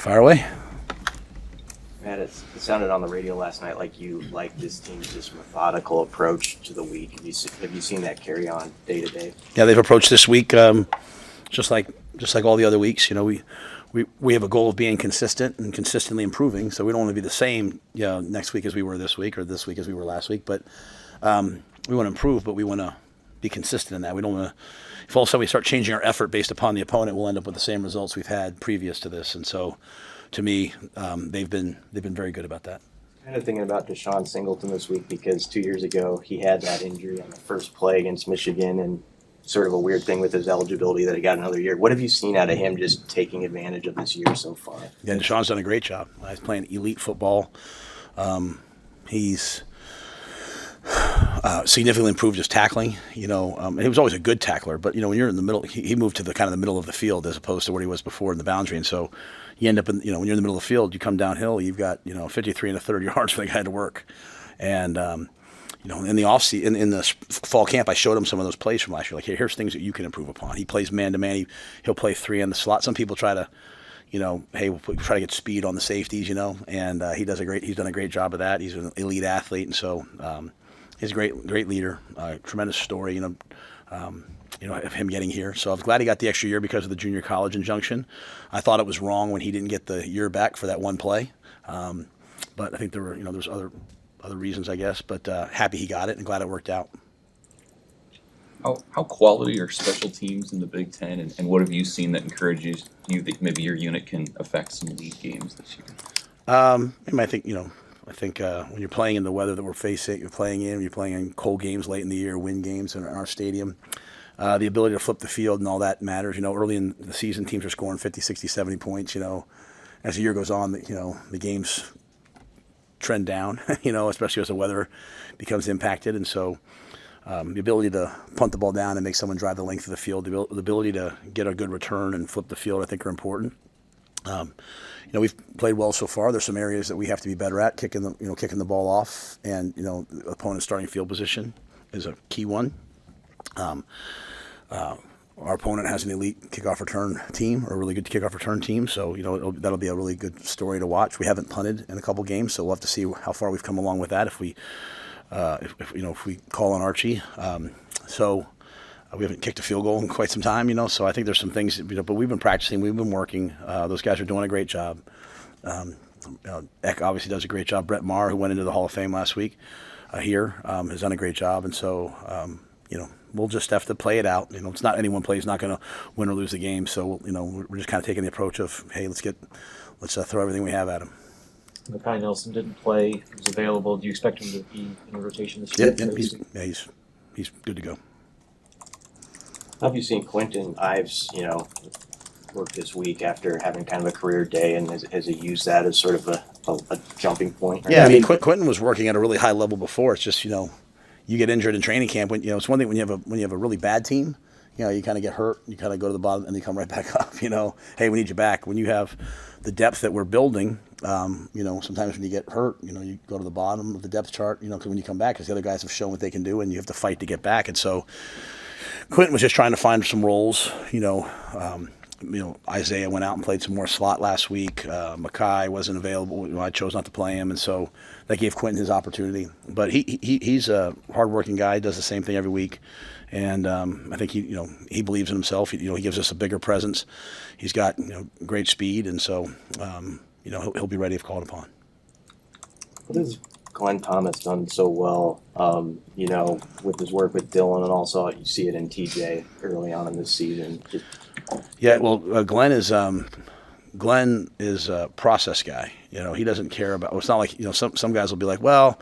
Fire away. Matt, it sounded on the radio last night like you like this team's just methodical approach to the week. Have you seen that carry on day to day? Yeah, they've approached this week just like all the other weeks. You know, we have a goal of being consistent and consistently improving. So we don't want to be the same, next week as we were this week or this week as we were last week. But we want to improve, but we want to be consistent in that. We don't want to. If all of a sudden we start changing our effort based upon the opponent, we'll end up with the same results we've had previous to this. And so, to me, they've been very good about that. Kind of thinking about Deshaun Singleton this week because 2 years ago he had that injury on the first play against Michigan and sort of a weird thing with his eligibility that he got another year. What have you seen out of him just taking advantage of this year so far? Yeah, Deshaun's done a great job. He's playing elite football. He's significantly improved his tackling. And he was always a good tackler, but when you're in the middle, he moved to the kind of the middle of the field as opposed to where he was before in the boundary, and so you end up in when you're in the middle of the field, you come downhill, you've got 53 1/3 yards for the guy to work, and in the offseason, in the fall camp, I showed him some of those plays from last year. Like, here's things that you can improve upon. He plays man to man. He'll play 3 in the slot. Some people try to, hey, we'll try to get speed on the safeties, and he's done a great job of that. He's an elite athlete, and so. He's a great leader, tremendous story, of him getting here. So I was glad he got the extra year because of the junior college injunction. I thought it was wrong when he didn't get the year back for that one play, but I think there's other reasons, I guess. But happy he got it and glad it worked out. How quality are special teams in the Big Ten, and what have you seen that encourages you that maybe your unit can affect some league games this year? I think when you're playing in the weather that we're facing, you're playing in cold games late in the year, wind games in our stadium, the ability to flip the field and all that matters. Early in the season, teams are scoring 50, 60, 70 points. As the year goes on, the games trend down, especially as the weather becomes impacted. And so the ability to punt the ball down and make someone drive the length of the field, the ability to get a good return and flip the field, I think are important. We've played well so far. There's some areas that we have to be better at. Kicking the ball off, and the opponent's starting field position is a key one. Our opponent has an elite kickoff return team, or a really good kickoff return team. So that'll be a really good story to watch. We haven't punted in a couple games, so we'll have to see how far we've come along with that. If we call on Archie, we haven't kicked a field goal in quite some time, so I think there's some things, but we've been practicing, we've been working. Those guys are doing a great job. Eck obviously does a great job. Brett Maher, who went into the Hall of Fame last week here, has done a great job. And so, we'll just have to play it out. It's not any one play is not going to win or lose the game. So, we're just kind of taking the approach of, hey, let's throw everything we have at him. Makai Nelson didn't play. He was available. Do you expect him to be in a rotation this year? Yeah, he's good to go. How have you seen Quentin Ives, work this week after having kind of a career day, and has he used that as sort of a jumping point? Yeah, Quentin was working at a really high level before. It's just, you get injured in training camp. When it's one thing when you have a really bad team, you kind of get hurt, you kind of go to the bottom, and you come right back up. Hey, we need you back. When you have the depth that we're building, sometimes when you get hurt, you go to the bottom of the depth chart, when you come back, because the other guys have shown what they can do, and you have to fight to get back. And so Quentin was just trying to find some roles. Isaiah went out and played some more slot last week. Makai wasn't available. I chose not to play him, and so that gave Quentin his opportunity. But he's a hardworking guy. Does the same thing every week, and I think he believes in himself. He gives us a bigger presence. He's got great speed, and so he'll be ready if called upon. What has Glenn Thomas done so well? With his work with Dylan, and also you see it in TJ early on in this season. Yeah, well, Glenn is a process guy. He doesn't care about. It's not like some guys will be like, well,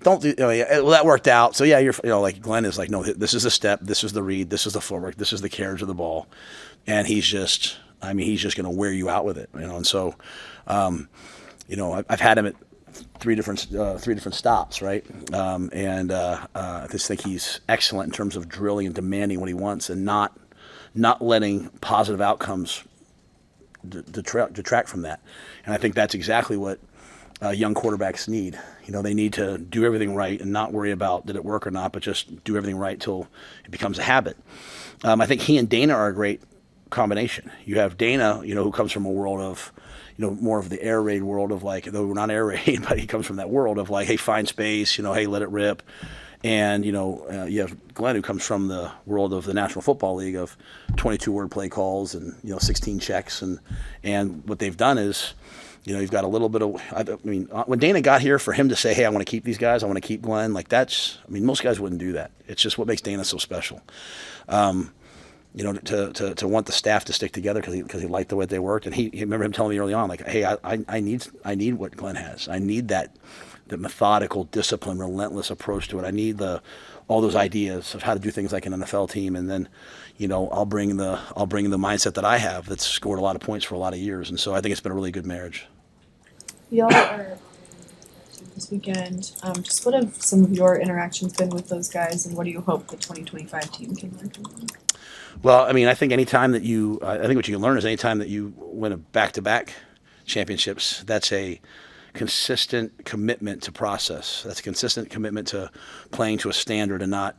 don't do. Well, that worked out. So yeah, you're like Glenn is like, no, this is the step, this is the read, this is the footwork, this is the carriage of the ball, and he's just going to wear you out with it. And so, I've had him at three different stops, right? I just think he's excellent in terms of drilling and demanding what he wants, and not letting positive outcomes detract from that. And I think that's exactly what young quarterbacks need. They need to do everything right and not worry about did it work or not, but just do everything right till it becomes a habit. I think he and Dana are a great combination. You have Dana, who comes from a world of, more of the air raid world of like, though we're not air raid, but he comes from that world of like, hey, find space, hey, let it rip. And, you have Glenn, who comes from the world of the National Football League of 22 word play calls and, 16 checks. And what they've done is, you've got a little bit of, when Dana got here, for him to say, hey, I want to keep these guys, I want to keep Glenn, like most guys wouldn't do that. It's just what makes Dana so special. To want the staff to stick together because he liked the way they worked. And he remember him telling me early on, like, hey, I need what Glenn has. I need that methodical, disciplined, relentless approach to it. I need all those ideas of how to do things like an NFL team, and then, I'll bring the mindset that I have that's scored a lot of points for a lot of years. And so I think it's been a really good marriage. Y'all are this weekend. Just what have some of your interactions been with those guys, and what do you hope the 2025 team can learn from them? Well, I think anytime that I think what you can learn is anytime that you win a back-to-back championships, that's a consistent commitment to process. That's a consistent commitment to playing to a standard and not,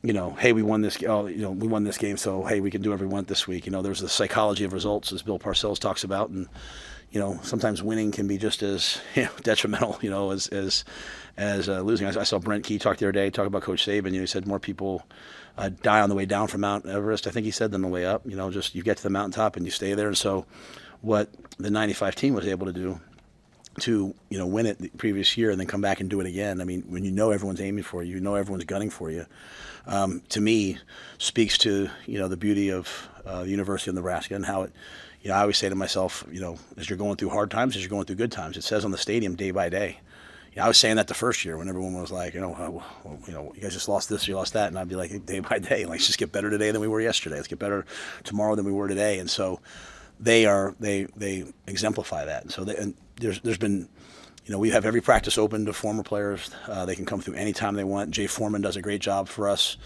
hey, we won this. We won this game, so hey, we can do whatever we want this week. There's the psychology of results, as Bill Parcells talks about, and sometimes winning can be just as detrimental, as losing. I saw Brent Key talk the other day, talk about Coach Saban. He said more people die on the way down from Mount Everest, I think he said, than the way up. Just you get to the mountaintop and you stay there. And so what the 95 team was able to do to, win it the previous year and then come back and do it again. When everyone's aiming for you, everyone's gunning for you, to me speaks to, the beauty of the University of Nebraska and how it, I always say to myself, as you're going through hard times, as you're going through good times, it says on the stadium day by day. I was saying that the first year when everyone was like, you guys just lost this, you lost that. And I'd be like, hey, day by day, let's just get better today than we were yesterday. Let's get better tomorrow than we were today. And so they exemplify that. And so there's been, we have every practice open to former players. They can come through anytime they want. Jay Foreman does a great job for us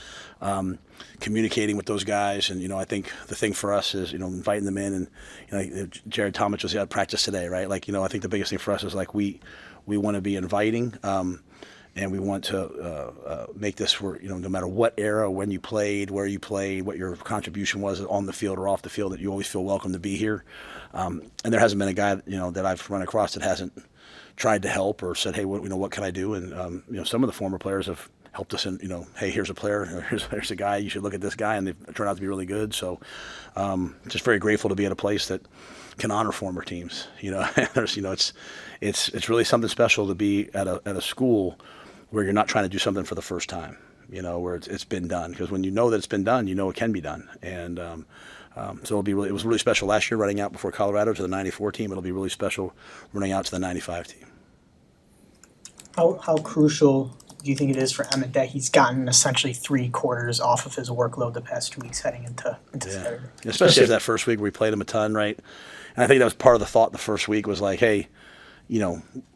communicating with those guys. And, I think the thing for us is, inviting them in. And, Jared Tomich was at practice today, right? Like, I think the biggest thing for us is like we want to be inviting, and we want to make this where, no matter what era, when you played, where you played, what your contribution was on the field or off the field, that you always feel welcome to be here. And there hasn't been a guy, that I've run across that hasn't tried to help or said, hey, what can I do? And, some of the former players have helped us in, hey, here's a player, here's a guy, you should look at this guy, and they've turned out to be really good. So just very grateful to be at a place that can honor former teams. There's, it's really something special to be at a school where you're not trying to do something for the first time, where it's been done. Because when you know that it's been done, it can be done. And so it was really special last year running out before Colorado to the 94 team. It'll be really special running out to the 95 team. How crucial do you think it is for Emmett that he's gotten essentially 3 quarters off of his workload the past 2 weeks heading into Saturday? Especially after that first week where we played him a ton, right? And I think that was part of the thought the first week was like, hey,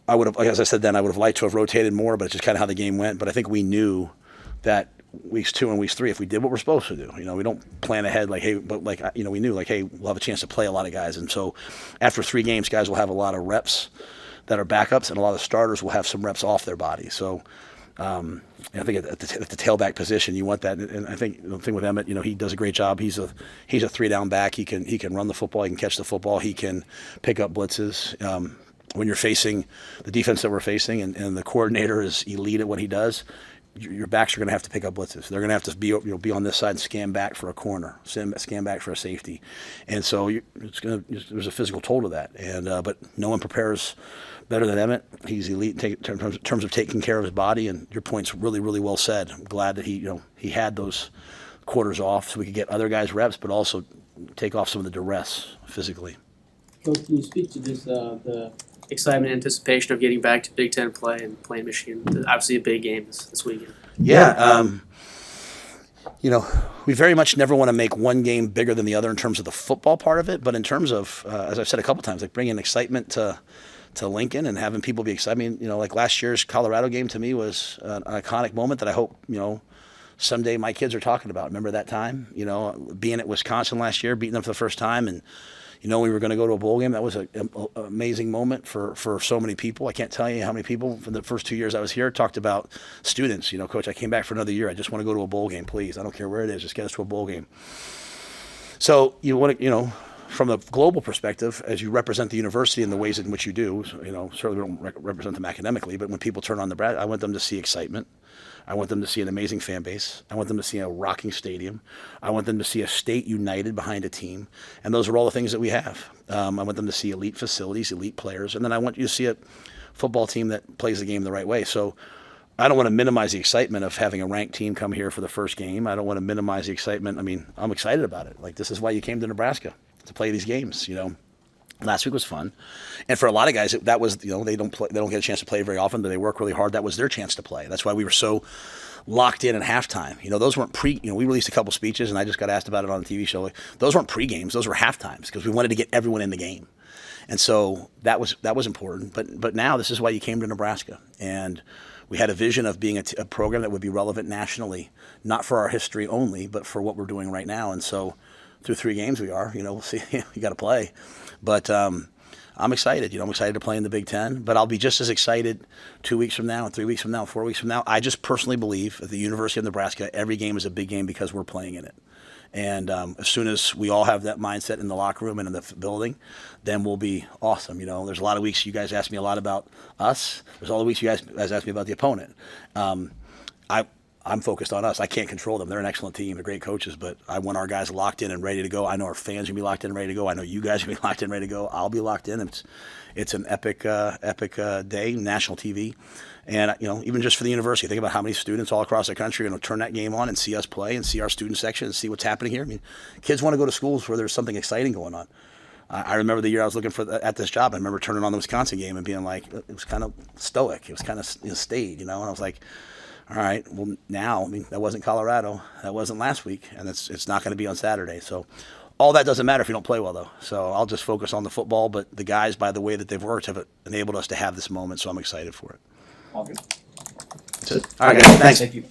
I would have, like as I said then, I would have liked to have rotated more, but it's just kind of how the game went. But I think we knew that weeks 2 and weeks 3, if we did what we're supposed to do, we don't plan ahead like, hey, but like, we knew like, hey, we'll have a chance to play a lot of guys. And so after 3 games, guys will have a lot of reps that are backups, and a lot of starters will have some reps off their body. So I think at the tailback position, you want that. And I think the thing with Emmett, he does a great job. He's a 3-down back. He can run the football. He can catch the football. He can pick up blitzes. When you're facing the defense that we're facing, and the coordinator is elite at what he does, your backs are going to have to pick up blitzes. They're going to have to be on this side and scan back for a corner, scan back for a safety, and so there's a physical toll to that. And but no one prepares better than Emmett. He's elite in terms of taking care of his body. And your point's really, really well said. I'm glad that he had those quarters off so we could get other guys reps, but also take off some of the duress physically. Coach, can you speak to just the excitement and anticipation of getting back to Big Ten play and playing Michigan? Obviously a big game this weekend. Yeah. We very much never want to make one game bigger than the other in terms of the football part of it, but in terms of, as I've said a couple times, like bringing excitement to Lincoln and having people be excited. Like last year's Colorado game to me was an iconic moment that I hope, someday my kids are talking about. Remember that time, being at Wisconsin last year, beating them for the first time, and we were going to go to a bowl game. That was an amazing moment for so many people. I can't tell you how many people for the first 2 years I was here talked about students. Coach, I came back for another year. I just want to go to a bowl game, please. I don't care where it is. Just get us to a bowl game. So you want to, from a global perspective, as you represent the university in the ways in which you do, certainly we don't represent them academically, but when people turn on the Brad, I want them to see excitement. I want them to see an amazing fan base. I want them to see a rocking stadium. I want them to see a state united behind a team. And those are all the things that we have. I want them to see elite facilities, elite players. And then I want you to see a football team that plays the game the right way. So I don't want to minimize the excitement of having a ranked team come here for the first game. I don't want to minimize the excitement. I mean, I'm excited about it. Like, this is why you came to Nebraska, to play these games, Last week was fun, and for a lot of guys, that was they don't get a chance to play very often, but they work really hard. That was their chance to play. That's why we were so locked in at halftime. Those weren't we released a couple speeches, and I just got asked about it on the TV show. Those weren't pre-games; those were half times because we wanted to get everyone in the game, and so that was important. But now this is why you came to Nebraska, and we had a vision of being a program that would be relevant nationally, not for our history only, but for what we're doing right now. And so through 3 games we are. We'll see. You got to play. But I'm excited. I'm excited to play in the Big Ten. But I'll be just as excited 2 weeks from now, and 3 weeks from now, and 4 weeks from now. I just personally believe at the University of Nebraska, every game is a big game because we're playing in it. And as soon as we all have that mindset in the locker room and in the building, then we'll be awesome. There's a lot of weeks you guys ask me a lot about us. There's all the weeks you guys ask me about the opponent. I'm focused on us. I can't control them. They're an excellent team. They're great coaches, but I want our guys locked in and ready to go. I know our fans are going to be locked in and ready to go. I know you guys are going to be locked in and ready to go. I'll be locked in. It's an epic day, national TV. And, even just for the university, think about how many students all across the country are going to turn that game on and see us play and see our student section and see what's happening here. I mean, kids want to go to schools where there's something exciting going on. I remember the year I was looking at this job. I remember turning on the Wisconsin game and being like, it was kind of stoic. It was kind of staid, and I was like, all right, well, now, that wasn't Colorado. That wasn't last week, and it's not going to be on Saturday. So all that doesn't matter if you don't play well, though. So I'll just focus on the football, but the guys, by the way that they've worked, have enabled us to have this moment, so I'm excited for it. All good. That's it. All right, guys, thanks. Thank you.